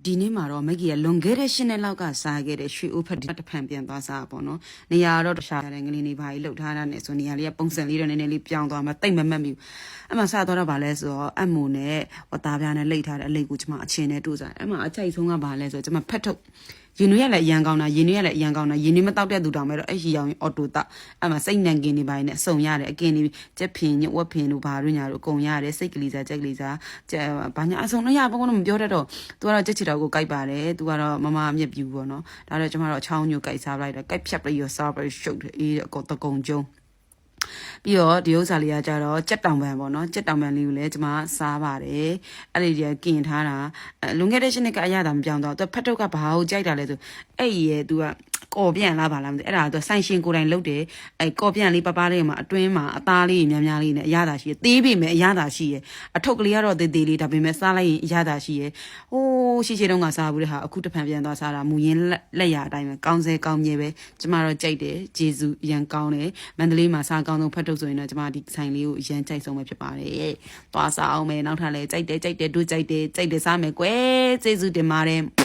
ဒီနေ့မှာတော့မကြီးကလွန်ခဲ့တဲ့8နှစ်လောက်ကစားခဲ့တဲ့ရွှေအိုးဖက်တစ်ဖန်ပြန်သွားစားပေါ့နော်နေရာတော့တခြားတဲ့ငလင်းလေးဘာကြီးလှုပ်ထားတာနဲ့ဆိုနေရာလေးကပုံစံလေးတော့နည်းနည်းလေးပြောင်းသွားမှတိတ်မမတ်မိဘူးအဲ့မှာစားတော့ဗာလဲဆိုတော့အမိုနဲ့ဝသားပြားနဲ့လိတ်ထားတဲ့အလိတ်ကိုကျွန်မအချင်းနဲ့တို့စားအဲ့မှာအချိုက်ဆုံးကဗာလဲဆိုတော့ကျွန်မဖက်ထုတ်ရင်တွေရလည်းအရန်ကောင်းတာရင်တွေရလည်းအရန်ကောင်းတာရင်တွေမတောက်တဲ့သူတောင်မဲ့တော့အဲ့ရီရောင်အော်တိုတာအဲ့မှာစိတ်နံကင်းနေပိုင်းနဲ့အစုံရတယ်အကင်းနေကြက်ဖင်ညဝက်ဖင်တို့ဘာတို့ညာတို့အကုန်ရတယ်စိတ်ကလေးစားကြက်ကလေးစားဘာညာအစုံတော့ရဘုံကတော့မပြောတတ်တော့သူကတော့ကြက်ချီတော်ကိုကြိုက်ပါတယ်သူကတော့မမအမြက်ပြူပေါ့နော်ဒါတော့ကျွန်မတော့ချောင်းညိုကြိုက်စားလိုက်တော့ကြိုက်ဖြတ်ပြီးရောစားပြီးရှုပ်တယ်အေးအကုန်တကုံကျုံပြီးတော့ဒီဥစ္စာလေးကကြတော့ကြက်တောင်ပန်ပေါ့နော်ကြက်တောင်ပန်လေးကိုလည်းကျွန်မစားပါတယ်အဲ့ဒီကြီးကင်ထားတာလွန်ခဲ့တဲ့ရှစ်နှစ်ကအရသာမပြောင်းတော့သူဖတ်ထုတ်ကဘာကိုကြိုက်တာလဲဆိုအဲ့ရယ်သူကကော်ပြန်လားပါလားမသိအဲ့ဒါတော့ဆိုင်ရှင်ကိုယ်တိုင်လုပ်တယ်အဲ့ကော်ပြန်လေးပပလေးမှာအတွင်းမှာအသားလေးများများလေးနဲ့အရသာရှိတယ်သေးပေမဲ့အရသာရှိရယ်အထုပ်ကလေးကတော့သေးသေးလေးဒါပေမဲ့စားလိုက်ရင်အရသာရှိရယ်ဟိုးရှိတုန်းကစားဘူးတဲ့ဟာအခုတစ်ဖန်ပြန်သွားစားတာမူရင်းလက်ရအတိုင်းပဲကောင်းစဲကောင်းမြဲပဲကျမတော့ကြိုက်တယ်ဂျေဇူအရန်ကောင်းတယ်မန္တလေးမှာစားကောင်းဆုံးဖတ်ထုတ်ဆိုရင်တော့ကျမဒီဆိုင်လေးကိုအရန်ကြိုက်ဆုံးပဲဖြစ်ပါတယ်သွားစားအောင်မယ်နောက်ထပ်လည်းကြိုက်တယ်တို့ကြိုက်တယ်စားမယ်ကွယ်ဂျေဇူတင်ပါတယ်